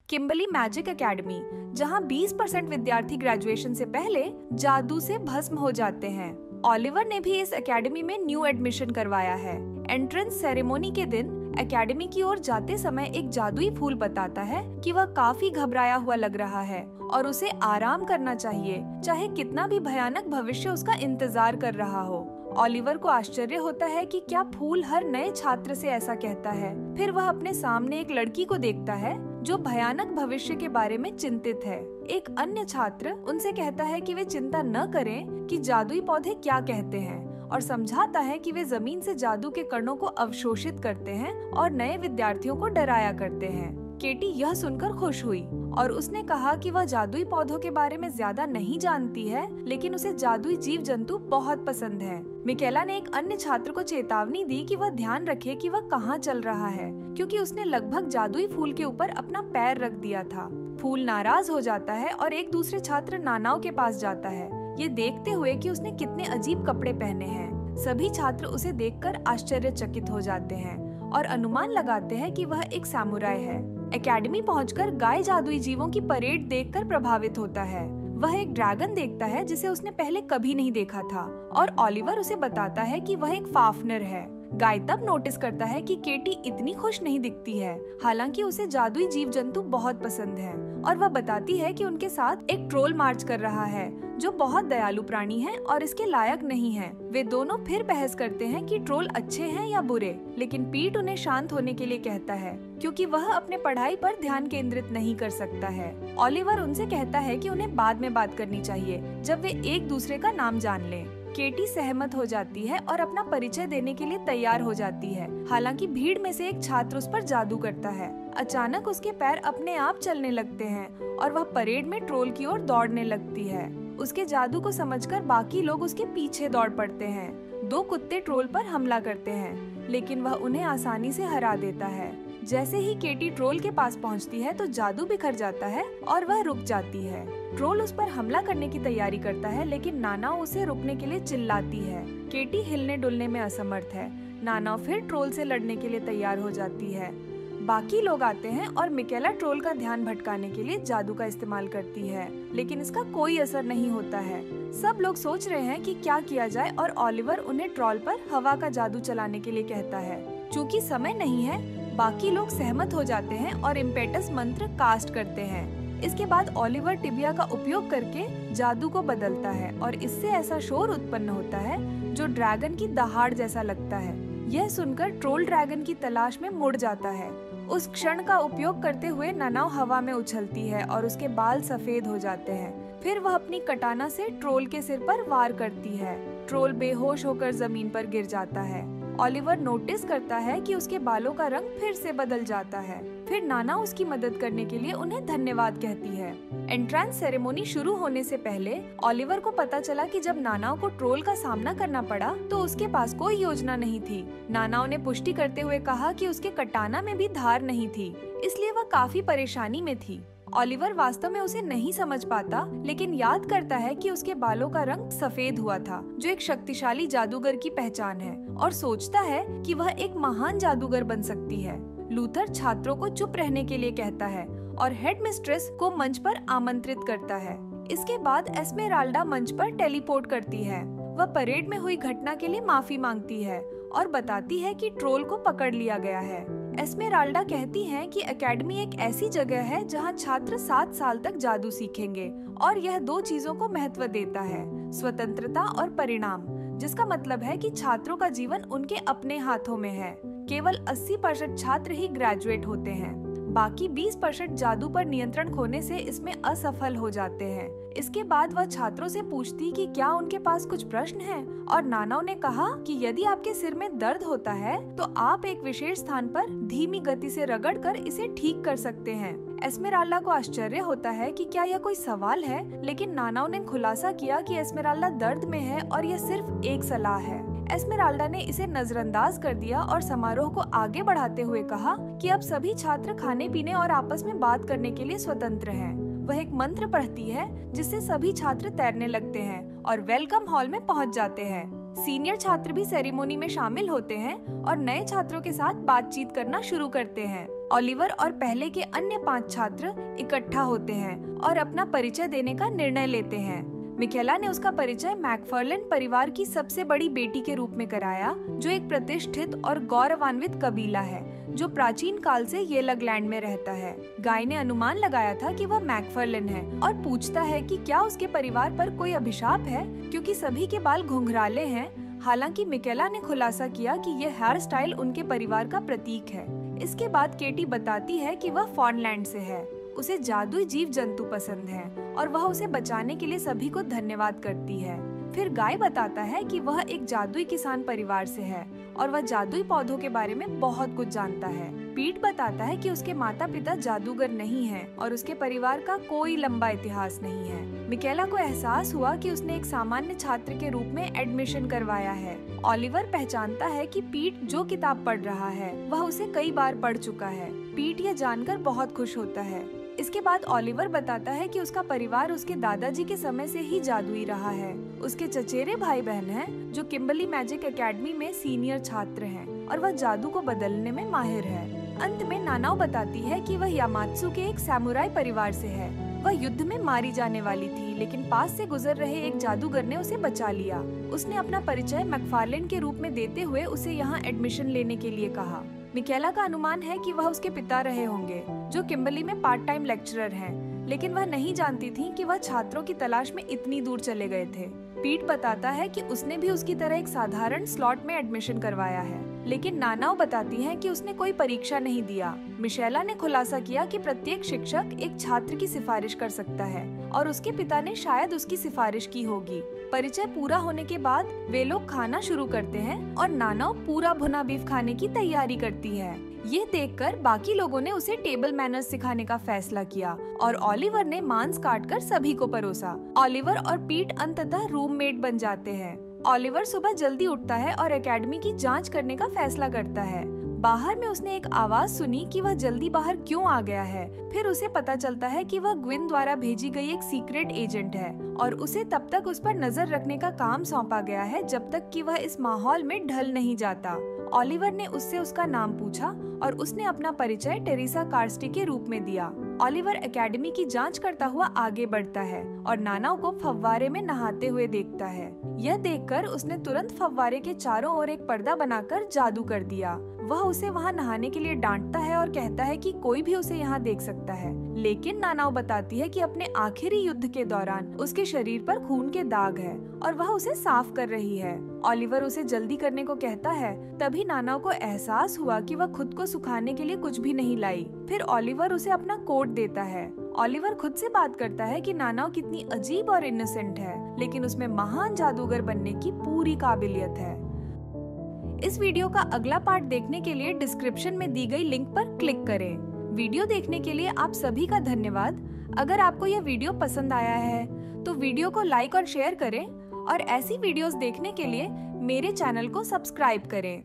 Kimberley magic academy, जहां 20% विद्यार्थी graduation से पहले जादू से भस्म हो जाते हैं। ओलिवर ने भी इस एकेडमी में न्यू एडमिशन करवाया है। एंट्रेंस सेरेमनी के दिन एकेडमी की ओर जाते समय एक जादुई फूल बताता है कि वह काफी घबराया हुआ लग रहा है और उसे आराम करना चाहिए, चाहे कितना भी भयानक भविष्य उसका इंतजार कर रहा हो। ओलिवर को आश्चर्य होता है कि क्या फूल हर नए छात्र से ऐसा कहता है। फिर वह अपने सामने एक लड़की को देखता है जो भयानक भविष्य के बारे में चिंतित है। एक अन्य छात्र उनसे कहता है कि वे चिंता न करें कि जादुई पौधे क्या कहते हैं और समझाता है कि वे जमीन से जादू के कणों को अवशोषित करते हैं और नए विद्यार्थियों को डराया करते हैं। केटी यह सुनकर खुश हुई और उसने कहा कि वह जादुई पौधों के बारे में ज्यादा नहीं जानती है, लेकिन उसे जादुई जीव जंतु बहुत पसंद है। मिकेला ने एक अन्य छात्र को चेतावनी दी कि वह ध्यान रखे कि वह कहाँ चल रहा है, क्योंकि उसने लगभग जादुई फूल के ऊपर अपना पैर रख दिया था। फूल नाराज हो जाता है और एक दूसरे छात्र नानाओ के पास जाता है, ये देखते हुए कि उसने कितने अजीब कपड़े पहने हैं। सभी छात्र उसे देखकर आश्चर्यचकित हो जाते हैं और अनुमान लगाते हैं कि वह एक सामुराई है। एकेडमी पहुंचकर गाय जादुई जीवों की परेड देखकर प्रभावित होता है। वह एक ड्रैगन देखता है जिसे उसने पहले कभी नहीं देखा था और ओलिवर उसे बताता है कि वह एक फाफनर है। गाय तब नोटिस करता है कि केटी इतनी खुश नहीं दिखती है, हालांकि उसे जादुई जीव जंतु बहुत पसंद है, और वह बताती है कि उनके साथ एक ट्रोल मार्च कर रहा है जो बहुत दयालु प्राणी है और इसके लायक नहीं है। वे दोनों फिर बहस करते हैं कि ट्रोल अच्छे हैं या बुरे, लेकिन पीट उन्हें शांत होने के लिए कहता है क्योंकि वह अपने पढ़ाई पर ध्यान केंद्रित नहीं कर सकता है। ओलिवर उनसे कहता है कि उन्हें बाद में बात करनी चाहिए जब वे एक दूसरे का नाम जान लें। केटी सहमत हो जाती है और अपना परिचय देने के लिए तैयार हो जाती है। हालांकि भीड़ में से एक छात्र उस पर जादू करता है। अचानक उसके पैर अपने आप चलने लगते हैं और वह परेड में ट्रोल की ओर दौड़ने लगती है। उसके जादू को समझकर बाकी लोग उसके पीछे दौड़ पड़ते हैं। 2 कुत्ते ट्रोल पर हमला करते हैं, लेकिन वह उन्हें आसानी से हरा देता है। जैसे ही केटी ट्रोल के पास पहुंचती है तो जादू बिखर जाता है और वह रुक जाती है। ट्रोल उस पर हमला करने की तैयारी करता है, लेकिन नानाओ उसे रुकने के लिए चिल्लाती है। केटी हिलने डुलने में असमर्थ है। नानाओ फिर ट्रोल से लड़ने के लिए तैयार हो जाती है। बाकी लोग आते हैं और मिकेला ट्रोल का ध्यान भटकाने के लिए जादू का इस्तेमाल करती है, लेकिन इसका कोई असर नहीं होता है। सब लोग सोच रहे हैं कि क्या किया जाए और ओलिवर उन्हें ट्रोल पर हवा का जादू चलाने के लिए कहता है। चूँकि समय नहीं है, बाकी लोग सहमत हो जाते हैं और इम्पेटस मंत्र कास्ट करते हैं। इसके बाद ओलिवर टिबिया का उपयोग करके जादू को बदलता है और इससे ऐसा शोर उत्पन्न होता है जो ड्रैगन की दहाड़ जैसा लगता है। यह सुनकर ट्रोल ड्रैगन की तलाश में मुड़ जाता है। उस क्षण का उपयोग करते हुए नानाओ हवा में उछलती है और उसके बाल सफेद हो जाते हैं। फिर वह अपनी कटाना से ट्रोल के सिर पर वार करती है। ट्रोल बेहोश होकर जमीन पर गिर जाता है। ओलिवर नोटिस करता है कि उसके बालों का रंग फिर से बदल जाता है। फिर नाना उसकी मदद करने के लिए उन्हें धन्यवाद कहती है। एंट्रेंस सेरेमनी शुरू होने से पहले ओलिवर को पता चला कि जब नानाओ को ट्रोल का सामना करना पड़ा तो उसके पास कोई योजना नहीं थी। नानाओ ने पुष्टि करते हुए कहा कि उसके कटाना में भी धार नहीं थी, इसलिए वह काफी परेशानी में थी। ओलिवर वास्तव में उसे नहीं समझ पाता, लेकिन याद करता है कि उसके बालों का रंग सफेद हुआ था, जो एक शक्तिशाली जादूगर की पहचान है, और सोचता है कि वह एक महान जादूगर बन सकती है। लूथर छात्रों को चुप रहने के लिए कहता है और हेडमिस्ट्रेस को मंच पर आमंत्रित करता है। इसके बाद एस्मेराल्डा मंच पर टेलीपोर्ट करती है। वह परेड में हुई घटना के लिए माफी मांगती है और बताती है कि ट्रोल को पकड़ लिया गया है। एस्मेराल्डा कहती है कि एकेडमी एक ऐसी जगह है जहां छात्र 7 साल तक जादू सीखेंगे और यह 2 चीजों को महत्व देता है, स्वतंत्रता और परिणाम, जिसका मतलब है कि छात्रों का जीवन उनके अपने हाथों में है। केवल 80% छात्र ही ग्रेजुएट होते हैं, बाकी 20% जादू पर नियंत्रण खोने से इसमें असफल हो जाते हैं। इसके बाद वह छात्रों से पूछती कि क्या उनके पास कुछ प्रश्न हैं, और नानाओ ने कहा कि यदि आपके सिर में दर्द होता है तो आप एक विशेष स्थान पर धीमी गति से रगड़कर इसे ठीक कर सकते हैं। एस्मेराल्डा को आश्चर्य होता है कि क्या यह कोई सवाल है, लेकिन नानाओ ने खुलासा किया कि एस्मेराल्डा दर्द में है और यह सिर्फ एक सलाह है। एस्मेराल्डा ने इसे नजरअंदाज कर दिया और समारोह को आगे बढ़ाते हुए कहा कि अब सभी छात्र खाने पीने और आपस में बात करने के लिए स्वतंत्र हैं। वह एक मंत्र पढ़ती है जिससे सभी छात्र तैरने लगते हैं और वेलकम हॉल में पहुंच जाते हैं। सीनियर छात्र भी सेरेमनी में शामिल होते हैं और नए छात्रों के साथ बातचीत करना शुरू करते हैं। ओलिवर और पहले के अन्य 5 छात्र इकट्ठा होते हैं और अपना परिचय देने का निर्णय लेते हैं। मिकेला ने उसका परिचय मैकफार्लेन परिवार की सबसे बड़ी बेटी के रूप में कराया, जो एक प्रतिष्ठित और गौरवान्वित कबीला है जो प्राचीन काल से येलगलैंड में रहता है। गाय ने अनुमान लगाया था कि वह मैकफार्लेन है और पूछता है कि क्या उसके परिवार पर कोई अभिशाप है, क्योंकि सभी के बाल घुंघराले हैं। हालांकि मिकेला ने खुलासा किया कि यह हेयर स्टाइल उनके परिवार का प्रतीक है। इसके बाद केटी बताती है कि वह फॉनलैंड से है। उसे जादुई जीव जंतु पसंद हैं और वह उसे बचाने के लिए सभी को धन्यवाद करती है। फिर गाय बताता है कि वह एक जादुई किसान परिवार से है और वह जादुई पौधों के बारे में बहुत कुछ जानता है। पीट बताता है कि उसके माता पिता जादूगर नहीं हैं और उसके परिवार का कोई लंबा इतिहास नहीं है। मिकेला को एहसास हुआ कि उसने एक सामान्य छात्र के रूप में एडमिशन करवाया है। ओलिवर पहचानता है कि पीट जो किताब पढ़ रहा है वह उसे कई बार पढ़ चुका है। पीट यह जानकर बहुत खुश होता है। इसके बाद ओलिवर बताता है कि उसका परिवार उसके दादाजी के समय से ही जादुई रहा है। उसके चचेरे भाई बहन हैं जो किम्बर्ली मैजिक एकेडमी में सीनियर छात्र हैं और वह जादू को बदलने में माहिर है। अंत में नानाओ बताती है कि वह यामात्सु के एक सैमुराई परिवार से है। वह युद्ध में मारी जाने वाली थी, लेकिन पास से गुजर रहे एक जादूगर ने उसे बचा लिया। उसने अपना परिचय मैकफार्लेन के रूप में देते हुए उसे यहाँ एडमिशन लेने के लिए कहा। मिकेला का अनुमान है कि वह उसके पिता रहे होंगे, जो किम्बर्ली में पार्ट टाइम लेक्चरर हैं, लेकिन वह नहीं जानती थी कि वह छात्रों की तलाश में इतनी दूर चले गए थे। पीट बताता है कि उसने भी उसकी तरह एक साधारण स्लॉट में एडमिशन करवाया है, लेकिन नानाओ बताती हैं कि उसने कोई परीक्षा नहीं दिया। मिशेला ने खुलासा किया कि प्रत्येक शिक्षक एक छात्र की सिफारिश कर सकता है और उसके पिता ने शायद उसकी सिफारिश की होगी। परिचय पूरा होने के बाद वे लोग खाना शुरू करते हैं और नानाओ पूरा भुना बीफ खाने की तैयारी करती है। ये देखकर बाकी लोगों ने उसे टेबल मैनर्स सिखाने का फैसला किया और ओलिवर ने मांस काटकर सभी को परोसा। ओलिवर और पीट अंततः रूममेट बन जाते हैं। ओलिवर सुबह जल्दी उठता है और एकेडमी की जांच करने का फैसला करता है। बाहर में उसने एक आवाज सुनी कि वह जल्दी बाहर क्यों आ गया है। फिर उसे पता चलता है कि वह ग्विन द्वारा भेजी गई एक सीक्रेट एजेंट है और उसे तब तक उस पर नजर रखने का काम सौंपा गया है जब तक कि वह इस माहौल में ढल नहीं जाता। ओलिवर ने उससे उसका नाम पूछा और उसने अपना परिचय टेरेसा कार्स्टी के रूप में दिया। ओलिवर एकेडमी की जांच करता हुआ आगे बढ़ता है और नानाओ को फव्वारे में नहाते हुए देखता है। यह देखकर उसने तुरंत फव्वारे के चारों ओर एक पर्दा बनाकर जादू कर दिया। वह उसे वहां नहाने के लिए डांटता है और कहता है कि कोई भी उसे यहाँ देख सकता है, लेकिन नानाओ बताती है कि अपने आखिरी युद्ध के दौरान उसके शरीर पर खून के दाग है और वह उसे साफ कर रही है। ओलिवर उसे जल्दी करने को कहता है। तभी नानाओ को एहसास हुआ कि वह खुद को सुखाने के लिए कुछ भी नहीं लाई। फिर ओलिवर उसे अपना कोट देता है। ओलिवर खुद से बात करता है कि नानाओ कितनी अजीब और इनोसेंट है, लेकिन उसमें महान जादूगर बनने की पूरी काबिलियत है। इस वीडियो का अगला पार्ट देखने के लिए डिस्क्रिप्शन में दी गई लिंक पर क्लिक करें। वीडियो देखने के लिए आप सभी का धन्यवाद। अगर आपको यह वीडियो पसंद आया है तो वीडियो को लाइक और शेयर करें और ऐसी वीडियोस देखने के लिए मेरे चैनल को सब्सक्राइब करें।